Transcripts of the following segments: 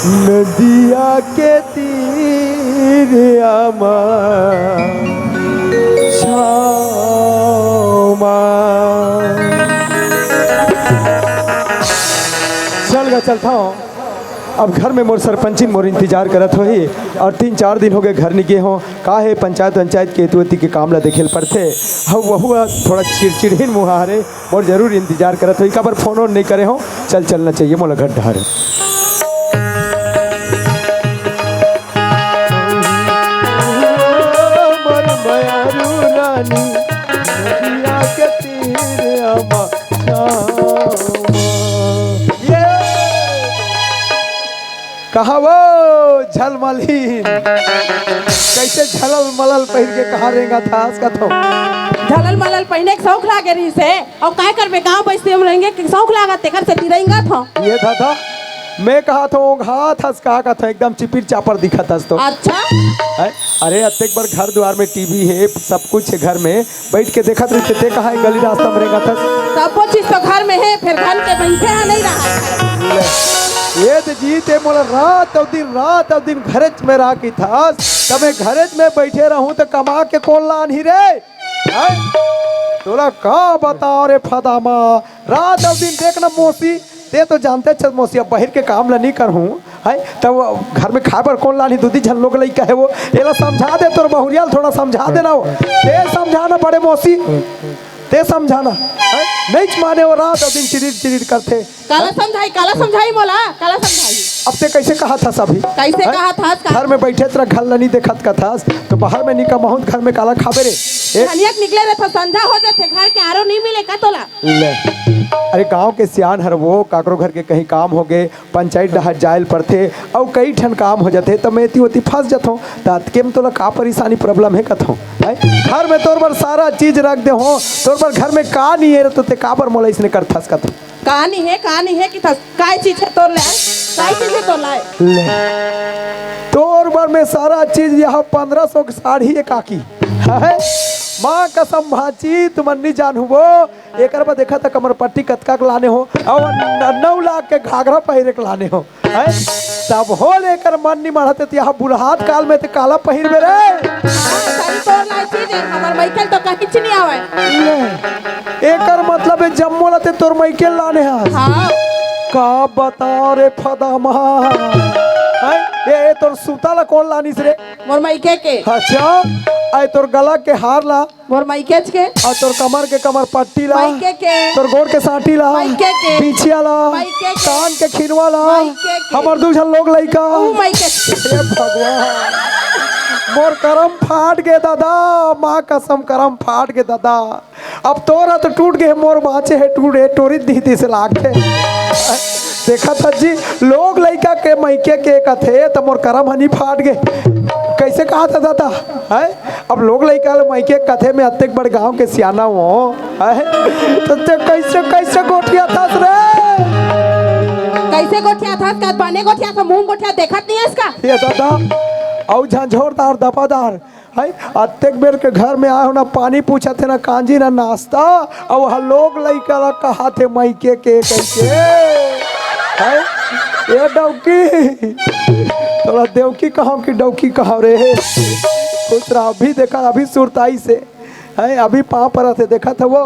नदिया के तीर चलता हूँ। अब घर में मोर सरपंची मोर इंतजार करत होही और 3-4 दिन हो गए घर निके हो का है पंचायत के तुवती के काम ला देखेल पड़ते हाँ वह थोड़ा चिड़चिड़िन मुहारे मोर जरूर इंतजार करत होही काबर फोन ऑन नहीं करे हो चलना चाहिए मोला घर ढारे। कहा वो झलमली कैसे झलल मलल पहन के कहा रहेगा था उसका तो झलल मलल पहने के शौक लागे रही से और काय करबे गांव बस्ती में रहेंगे कि शौक लागत तेकर से तिरंगा था ये था मैं कहा था घात हंस कहा था एकदम चिपिर चापर दिखा था तो अच्छा है? अरे अत्येक बार घर द्वार में टीवी है सब कुछ है घर में बैठ के देखा थे कहा गली रास्ता में रहेगा था सब चीज तो घर में है फिर घर के बैठे है नहीं रहा ये तो जीते मोला रात और दिन घरच में रहा की था तब मैं घरच में बैठे रहूं तो कमा के कौन लान ही रे तोला का बताओ रे फदामा रात और दिन देखना मौसी ते तो जानते चल मौसी अब बाहर के काम ला नहीं करहूं है तब घर में खाए पर कौन लानी दूधी झन लोग लइका है वो एला समझा दे तोर बहुरियाल थोड़ा समझा देना वो ते समझाना पड़े मौसी ते समझाना नहीं माने वो रात और दिन चिड़िड़ करते काला समझाई मोला काला समझाई अब ते कैसे कहा था सभी कैसे कहा था घर में बैठे तेरा घर नहीं देखत का था तो बाहर में निका बहुत घर में काला खाबे रे हनियक निकले रे तो संझा हो जाते घर के आरो नहीं मिले का तोला ले अरे गांव के सियान हर वो काकरो घर के कहीं काम हो गए पंचायत डहर जायल पड़ते और कई ठन काम हो जाते तो मैं होती फंस जाता तात के में तोला का परेशानी प्रॉब्लम है कथों घर में तोर पर सारा चीज रख दे हो तोर पर घर में का नहीं है तो ते का पर मोला इसने कर थस कथों कहानी है कि काय चीज है तोर ले काय चीज है तोर ले तोर पर में सारा चीज यहाँ 1500 की साड़ी है काकी है माँ कसम भाची तुम नहीं जानू वो एक बार देखा था कमर पट्टी कतका के लाने हो और 9 लाख के घाघरा पहिरे के लाने हो है तब हो लेकर मन नहीं मारते तो यहाँ बुढ़ात काल में तो काला पहिर में रे सारी तोर लाई चीज है हमर माइकल तो का किछ नहीं आवे एकर मतलब है जम्मो लाते तोर माइकल लाने हां का बताओ रे फदामा ये तोर सूता ला कौन लानिस रे मोर माइके के अच्छा आई तोर गला के हार ला मोर माइकेच के और तोर कमर के कमर पट्टी ला माइके के तोर गोड़ के साटी ला माइके के पीछिया ला माइके के कान के खिनवा ला माइके के हमर दूजन लोग लइका ओ माइके हे भगवान मोर करम फाट गए दादा माँ कसम करम फाट गए दादा अब तोरा तो टूट गए मोर बाँचे है टूटे टोरी दी से लाग थे देखा था जी लोग लइका के माइके के कथे तो मोर करम हनी फाट गए कैसे कहा था दादा है अब लोग लइका माइके कथे में अत्येक बड़ गांव के सियाना हो है तो कैसे कैसे गोठिया था रे कैसे गोठिया था का बने गोठिया था मुंह गोठिया देखत नहीं है इसका ये दादा औ झंझोरदार दफादार है अत्येक बेर के घर में आए हो ना पानी पूछा थे ना कांजी ना नाश्ता और वह लोग लइका कहा थे माइके के कैसे है ये डौकी थोड़ा देवकी कहो कि डौकी कहो रे खुश रहा अभी देखा अभी सुरताई से है अभी पाँव पर थे देखा था वो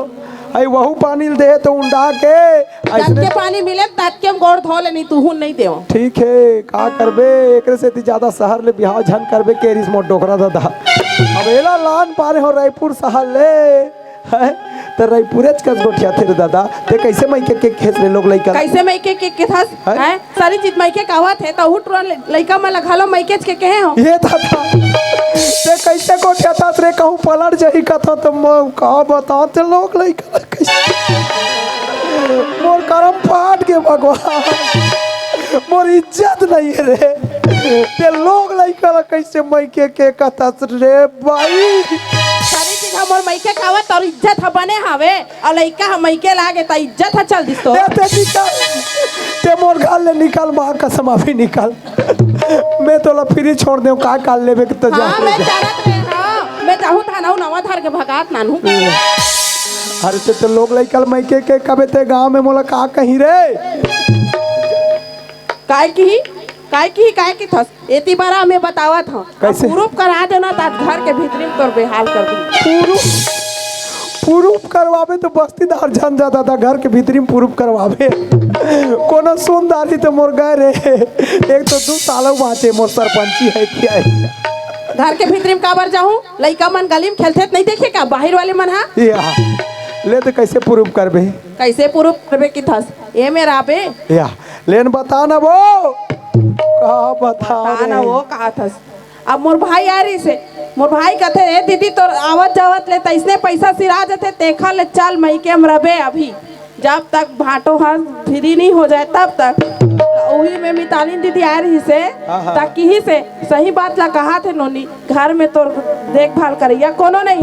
है वहू पानी दे तो उंडा के पानी मिले तात के हम गोड़ धो लेनी तू नहीं देव ठीक है का करबे एक से ज्यादा शहर ले बिहाव झन करबे के रिस मोट डोकरा दादा अब एला लान पारे हो रायपुर शहर ले है तो रायपुरे कस गोठिया थे दादा ते कैसे माइके के खेत रे लोग लइका कैसे माइके के था है सारी चीज माइके कावा थे तो हुट लइका में लगा लो माइके के कहे हो ये था ते कैसे गोठिया था रे कहूं पलट जही कथा तो का बताओ ते लोग लइका कैसे मोर करम फाट के भगवान मोर इज्जत नहीं है रे ते लोग लइका कैसे माइके के कथा रे भाई सारी चीज हमर माइके कावा तोर इज्जत ह बने हावे और लइका हम माइके लागे त इज्जत ह चल दिस तो ते मोर गाल ले निकाल मां कसम अभी निकाल मैं तोला फ्री छोड़ देऊ का काल लेबे के तो जा हां मैं जानत रे हां मैं चाहू था ना नवा धार के भगात नानू अरे ते लोग लइका माइके के कबे ते गांव में मोला का कही रे काय की काय की थस एती बारा में बतावत हूँ कैसे? प्रूफ करा देना तो आज घर के भीतरी में तोर बेहाल कर दी। प्रूफ करवावे तो बस्तीदार जान जाता था, घर के भीतरी में प्रूफ करवावे कोनो सुनदारी तो मोर गए रे। एक तो 2 सालों बाचे मोर सरपंची है क्या है। घर के भीतरी में काबर जाऊँ? लइका मन गली में खेलते नहीं देखे का बाहर वाले मन हा या ले तो कैसे प्रूफ करबे? कैसे प्रूफ करबे की थस ए मेरा बे या लेन बता ना वो का बता ना वो कहा थस। अब मोर भाई आ रही से मोर भाई कहते रे दीदी तो आवत जावत ले तैसने पैसा सिरा जाते देखा ले चल मई के रबे अभी जब तक भाटो हाथ फ्री नहीं हो जाए तब तक वही में मितालिन दीदी आ रही से ताकि ही से सही बात ला कहा थे नोनी घर में तो देखभाल करिया कोनो नहीं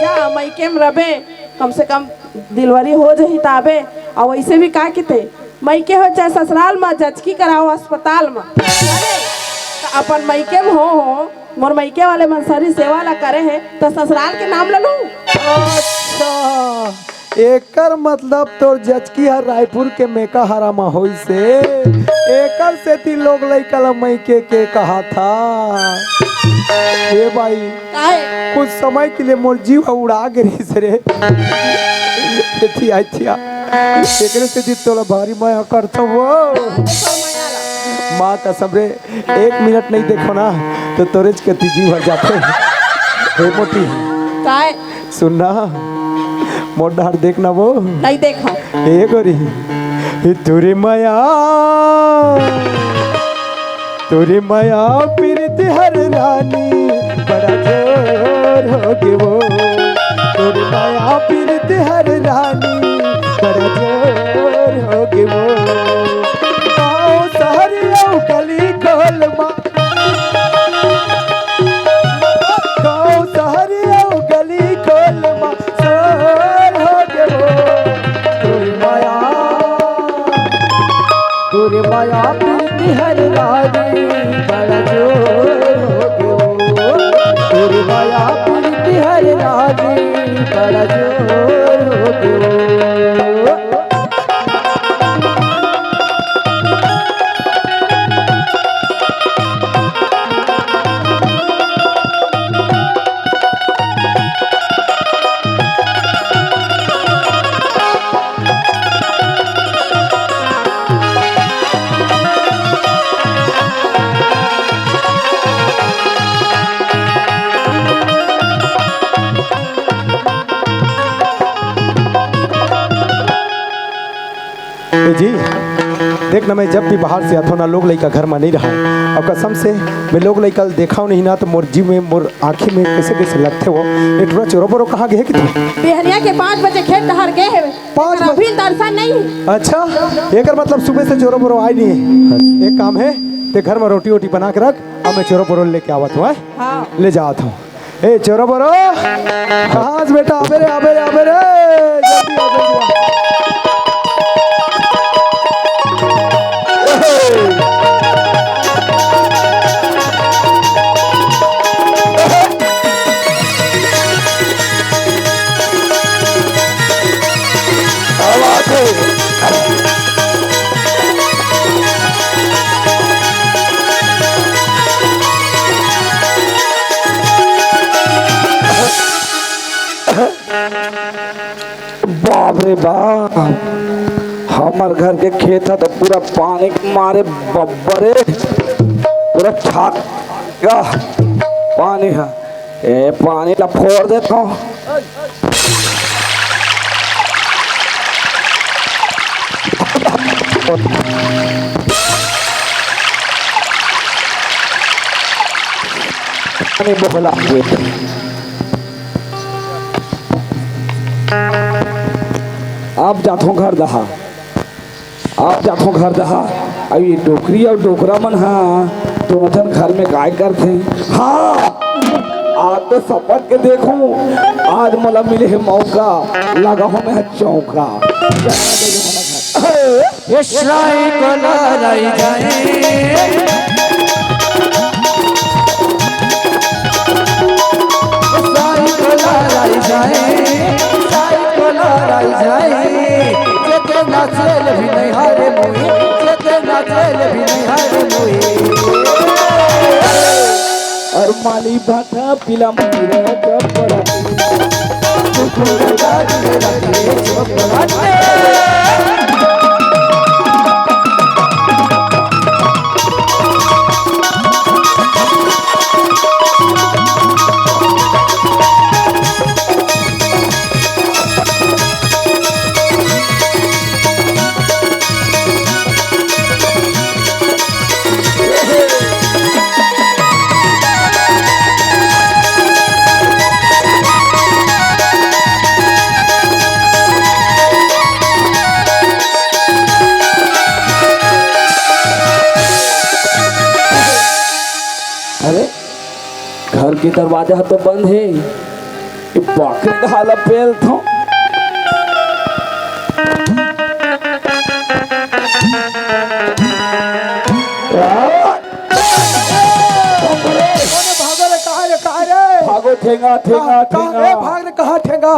जा मई के रबे कम से कम डिलीवरी हो जाही ताबे और वैसे भी का किते मई के हो चाहे ससुराल में जचकी कराओ अस्पताल में अपन मैके में हो मोर मैके वाले मनसरी सेवा ला करे है तो ससुराल के नाम ले लूं। अच्छा एकर मतलब तोर जचकी हर रायपुर के मेका हरामा होई से एकर से 3 लोग लइका मैके के कहा था। हे भाई काहे कुछ समय के लिए मोर जीव उड़ा गिरी से रे थिया एकरे से दी तोला भारी माया करता वो माँ कसम रे 1 मिनट नहीं देखो ना तो तोरेज के तीजी भर जाते। हे मोटी काहे सुनना मोर डार देखना वो नहीं देखा ए गोरी तुरी माया प्रीत हर रानी बड़ा जोर होगे वो तुरी माया प्रीत हर रानी बड़ा जोर होगे वो गाँव शहरियों गली खोल गाँव शहरियों गली खोल सोर होगे वो तुरी माया प्रीति हर रानी बड़ा जोर होगे वो तुरी माया प्रीति हर रानी बड़ा जोर होगे वो। जी देख ना मैं जब भी बाहर से आता हूँ ना लोग लड़का घर में नहीं रहा और कसम से मैं लोग लड़का देखा हूँ नहीं ना तो मोर जी में मोर आँखी में कैसे कैसे लगते हो। ये थोड़ा चोरो बोरो कहाँ गए कि बिहरिया के 5 बजे खेत दहर गए हैं 5 अभी दर्शन नहीं। अच्छा एक मतलब सुबह से चोरो बोरो आई नहीं है। एक काम है ते घर में रोटी वोटी बना के रख अब मैं चोरो बोरो लेके आवत हूँ ले जाता हूँ। ए चोरो बोरो कहाँ बेटा आबे रे आबे रे आबे रे जल्दी आ जल्दी बाप रे बाप हमार घर के खेत है तो पूरा पानी के मारे बब्बरे पूरा छाक का पानी है। ए पानी ला फोड़ देता हूँ। पानी बोला आप जातो घर दहा आप जातो घर दहा अब ये डोकरी और डोकरा मन हाँ तो मतलब घर में काय करते हाँ आज तो सपट के देखूं आज मला मिले है मौका लगा हो मैं चौका इश्राई को लड़ाई जाए नाचेल भी नहीं हारे मुई, नाचेल भी नहीं हारे मुई। माली भाटा पिला मेरे चपराते अरे घर की दरवाजा तो बंद है, ये बाकरे का हाला पेल था। भागो ठेंगा ठेंगा ठेंगा भाग रे कहाँ ठेंगा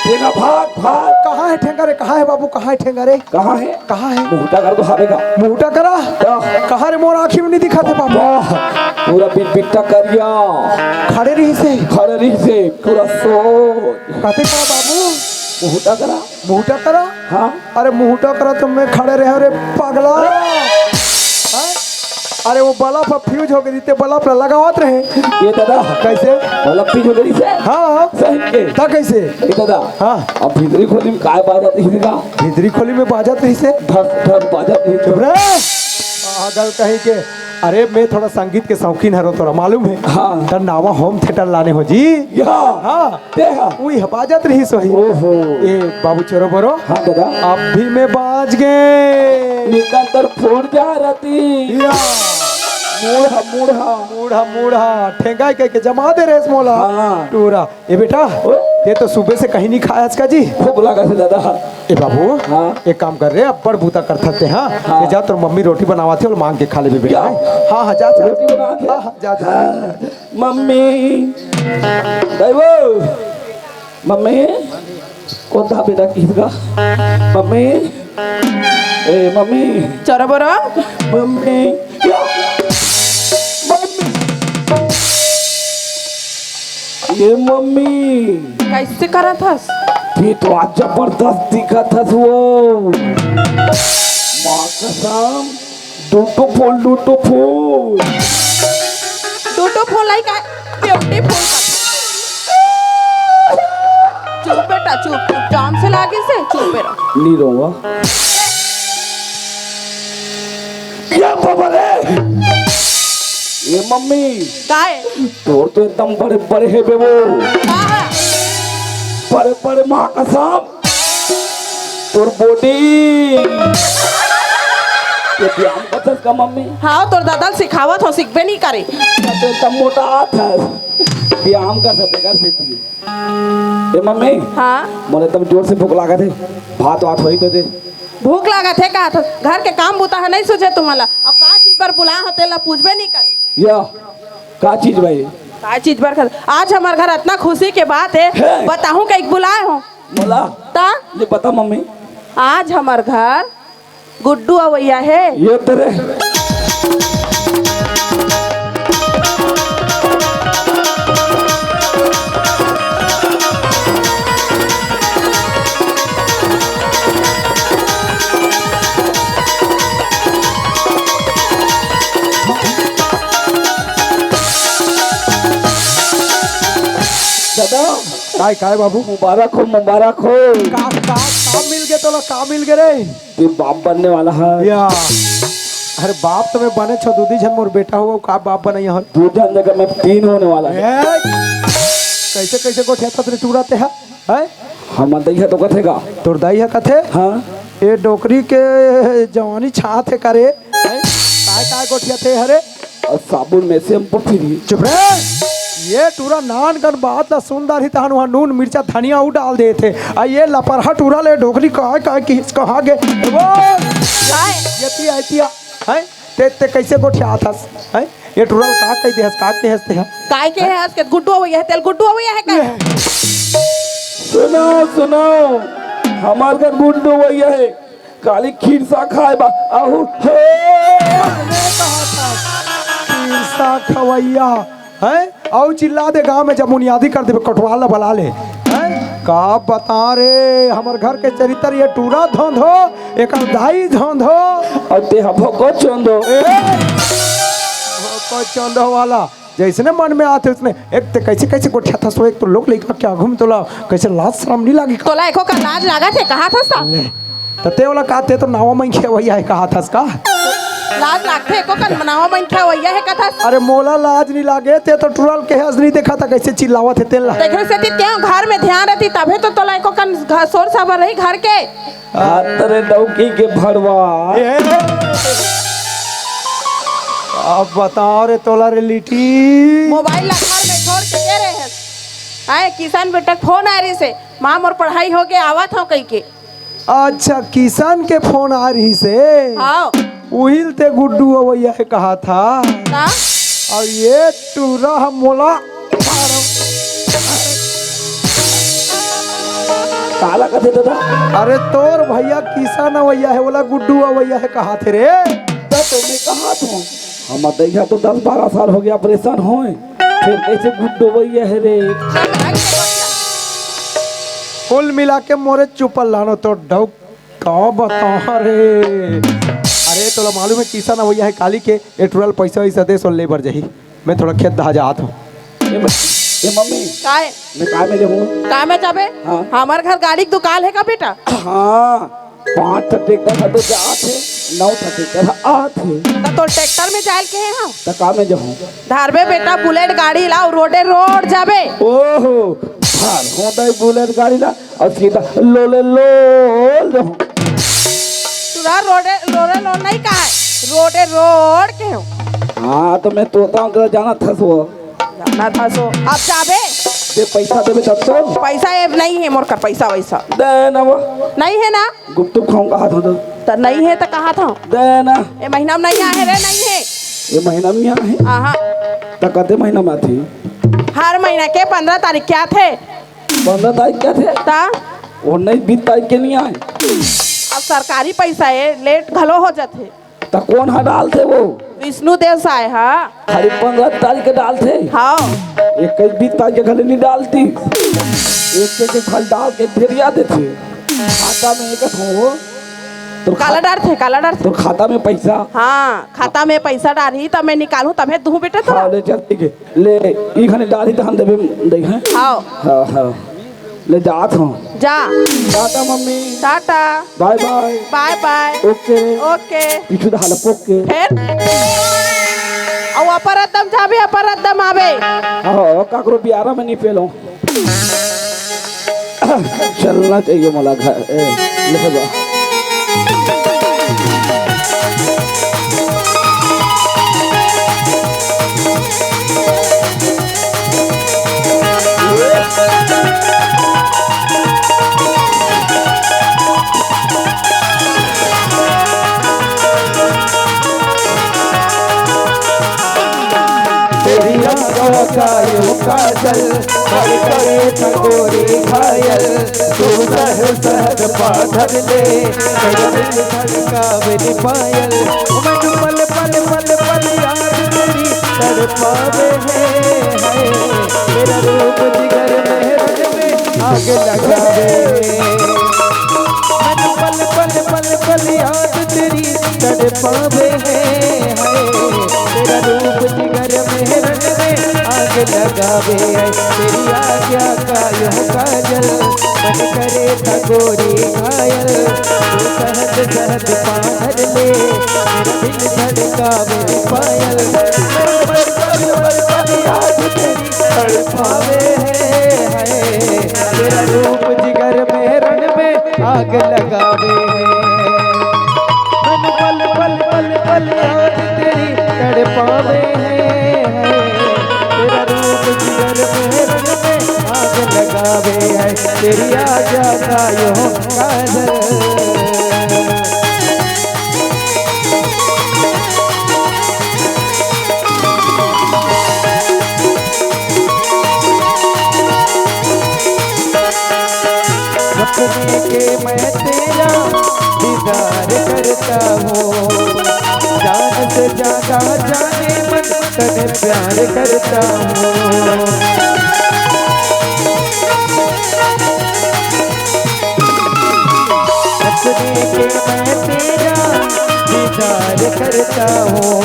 ठेंगा भाग भाग। कहाँ है ठेंगा रे कहाँ है बाबू कहाँ है ठेंगा रे कहाँ है? कहाँ है मुहटा कर तो हारेगा। मुहटा करा कहाँ रे मोर आँखी में नहीं दिखा थे बाबू वाह, पूरा पिट्टा करिया खड़े रही से खड़े रही से पूरा सो कहते का बाबू मुहटा करा। मुहटा करा हाँ अरे मुहटा करा तुम मैं खड़े रहे अरे पगला हाँ? अरे वो बल्ब फ्यूज हो गई थी बल्ब लगावत रहे ये दादा कैसे बल्ब पी जो गई से हाँ सही के था कैसे ये दादा हाँ अब भीतरी खोली में काय बात आती है का भीतरी खोली में बाजत रही से धक धक बाजत नहीं चुप रे पागल कहीं के अरे मैं थोड़ा संगीत के शौकीन हरो तोरा मालूम है हाँ। तर नावा होम थिएटर लाने हो जी या हाँ देहा वही बाजत रही सोही ओहो ए बाबू चोरो बरो हाँ दादा अब भी मैं बाज गए निकंदर फोड़ जा रही या मूढ़ा मूढ़ा मूढ़ा मूढ़ा ठेंगा के जमा दे रहे मोला हाँ। टूरा ए बेटा ये तो सुबह से कहीं नहीं खाया आज का जी खूब लगा से दादा ए बाबू हाँ। एक काम कर रहे अब बड़ बूता कर थकते हाँ हाँ। ये जा तो मम्मी रोटी बनावाती और मांग के खा ले बेटा हाँ हाँ जा जा। रोटी बना के? हाँ, हाँ, जा जा मम्मी दैवो मम्मी कौन था बेटा किसका मम्मी ए मम्मी चोरो बरो मम्मी ये मम्मी कैसे करा था ये तो आज जबरदस्त दिखा था वो माँ कसम डूटो फूल टूटो फोलाई का ब्यूटीफुल चुप बेटा चुप जान से लागे से चुप बेटा नहीं रहूंगा क्या बाबा रे ये मम्मी काय तोर तो एकदम बड़े बड़े है बे वो कहा बड़े बड़े माँ कसम तोर बॉडी ये व्यायाम करता का मम्मी हाँ तोर दादा सिखावत हो सीखबे नहीं करे तो एकदम मोटा हाथ है व्यायाम कर सकते कर सकती है ये मम्मी हाँ मोले एकदम जोर से भूख लगा थे भात वात होई तो दे भूख लगा थे का था घर के काम बुता है नहीं सोचे तुम्हारा अब का चीज पर बुला होते ला पूछबे नहीं करे या का चीज भाई का चीज पर आज हमारे घर इतना खुशी के बात है है। बताऊं कि एक बुलाए हो बोला ता ये बता मम्मी आज हमारे घर गुड्डू अवैया है ये तेरे दादा काय बाबू मुबारक हो का मिल गए तो का मिल गए रे तू बाप बनने वाला है या अरे बाप तो मैं बने छो दूधी झन मोर बेटा हुआ का बाप बना यहाँ तू जान जगह में 3 होने वाला है कैसे कैसे को ठेता तेरे टूराते हैं है हम दैया तो कथेगा तोर दाई है कथे हाँ ये डोकरी के जवानी छात है करे काय काय गोठिया थे हरे और साबुन में से हम फिरी चुप रे ये टूरा नान कर बात ला सुंदर ही तहन वहाँ नून मिर्चा धनिया उ डाल दे थे आ ये लपरहा टूरा ले डोकरी काय की कहाँ गे वो यती आतिया है ते कैसे गोठिया था है ये टूरा का कह दे का ते हंसते हैं काय के है आज के गुड्डू अवैया है तेल गुड्डू अवैया है का सुनो सुनो हमार घर गुड्डू भैया है काली खीर सा खाए बा आहू हे सा खवैया हैं और चिल्ला दे गांव में जब बुनियादी कर दे कटवाला बला ले हैं का बता रे हमर घर के चरित्र ये टूरा धंधो एक दाई धंधो और ते हबो को चोंदो को चंदो वाला जैसने मन में आते उसने एक ते कैसे कैसे गोठा था सो एक तो लोग लेकर क्या घूम तोला कैसे लाज शर्म नहीं लागी तोला एको का लाज लागा थे कहा था सा ले तते वाला कहते तो नावा में खेवैया है कहा था का लाज लागते एको का मनावा मन क्या वैया है कथा अरे मोला लाज नहीं लागे ते तो टुरल के हंस नहीं देखा था कैसे चिल्लावत है तेला देखो से ती त्यों घर में ध्यान रहती तबे तो तोला एको का शोर साबर रही घर के तेरे डौकी के भरवा अब बताओ रे तोला रे लिटी मोबाइल ला घर में छोड़ के दे रहे हैं आए किसान बेटा फोन आ रही से माँ मोर पढ़ाई हो गया आवत हो कहीं के अच्छा किसान के फोन आ रही से हाँ उहिल ते गुड्डू अवैया है कहा था ना और ये टूरा हम मोला काला कथे दादा अरे तोर भैया किसान अवैया है बोला गुड्डू अवैया है कहा थे रे तुमने कहा था हम देखा तो 10-12 साल हो गया परेशान होए फिर कैसे गुड्डो भैया है रे कुल मिला के मोरे चुपल लानो तो डौ का बता रे अरे तोला मालूम है किसान अवैया है काली के एटुरल पैसा वैसा दे सो लेबर जही मैं थोड़ा खेत दहा जात हूँ ये मम्मी काय मैं काय में जाऊँ का में जाबे हाँ। हमार घर गाड़ी की दुकान है का बेटा हाँ 5 ट्रैक्टर तो जात है 9 ट्रैक्टर आत है तो ट्रैक्टर में जाए के है हम तो का में जाऊँ धारबे बेटा बुलेट गाड़ी लाओ रोडे रोड जाबे ओहो भार होता है बुलेट गाड़ी ला और सीधा लोले लोल जाऊँ तुरा रोडे रोडे लोड नहीं कहा है रोडे रोड के हो हाँ तो मैं तोता हूँ जाना था सो जाना था सो अब जाबे दे पैसा देवे तब तो पैसा ये नहीं है मोर का पैसा वैसा दे ना वो नहीं है ना गुप्तुप खाऊंगा हाथ हो तो नहीं है तो कहा था दे ना ये महीना में नहीं आए रे नहीं है ये महीना में यहाँ है हाँ तो कते महीना में आती हर महीना के 15 तारीख क्या थे 15 तारीख क्या थे ता 19-20 तारीख के नहीं आए अब सरकारी पैसा है लेट घलो हो जाते तो कौन हा डाल थे वो विष्णु देव साय हाँ खाली 15 तारीख के डाल थे हाँ 21-20 तारीख के खाली नहीं डालती एक खाली डाल के फिर याद थे खाता में एक हो तो काला डर थे काला डर थे तो खाता में पैसा हाँ खाता में पैसा डाली तब मैं निकालू तब मैं दूं बेटे थोड़ा हाँ ले चल ठीक है ले ई खाने डाली तो हम देवे देखें हाँ हाँ हाँ ले जात हूँ जा tata mummy tata bye bye bye bye okay okay पीछू हाल पोके फिर और अपर दम जाबे अपर दम आवे हाँ काकरो बियारा में नहीं पेलो चलना चाहिए मला घर ले जा कायो काजल कर करे ठगोरी घायल तू सह सहद पाधर ले मेरा दिल धड़कावे नी पायल मन पल पल पल पल याद तेरी तड़पावे है मेरा रूप जिगर में रग में आग लगावे मन पल पल पल पल याद तेरी तड़पावे है मेरा रूप जिगर में रग में आग लगावे तेरी आज्ञा का यह काजल मन करे ठगोरी घायल तू सहद सहद पाधर ले मेरा दिल धड़कावे पायल याद तेरी तड़पावे है तेरा रूप जिगर में रण में आग लगावे मन पल पल पल पल याद तेरी तड़पावे तेरा रूप जिगर में रंग में आग लगावे है तेरी आजा का यो काजल सपने के मैं तेरा दीदार करता हूँ जान से ज्यादा जाने मन तने प्यार करता हूँ। अपने के मैं तेरा दीदार करता हूँ।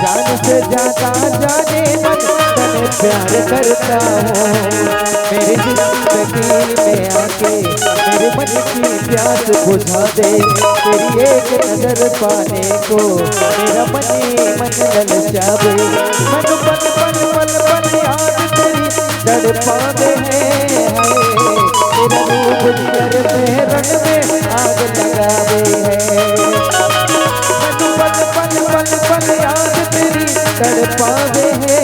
जान से ज्यादा जाने मन तने प्यार करता हूँ। मेरी जिंदगी में आके मेरे मन की प्यास बुझा दे। तेरी एक नजर पाने को मेरा मन ललचावे। मन पल पल पल पल याद तेरी तड़पावे है। तेरा रूप जिगर में रंग में आग लगावे है। मन पल पल पल पल याद तेरी तड़पावे है।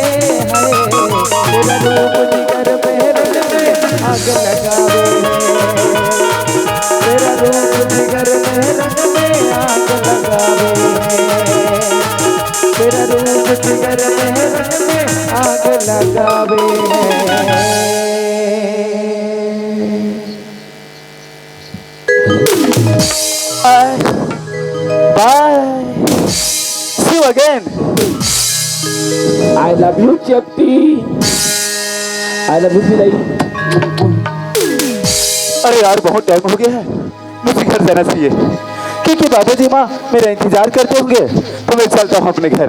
तेरा रूप जिगर में रंग में आग लगावे है। तेरा रूप जिगर में रंग में आग लगावे है। तेरा रूप जिगर में रंग में आग लगावे है। Bye. See you again. I love you चपटी। I love you सिलाई। अरे यार बहुत टाइम हो गया है, मुझे घर जाना चाहिए क्योंकि बाबा जी माँ मेरा इंतजार करते होंगे, तो मैं चलता हूँ अपने घर।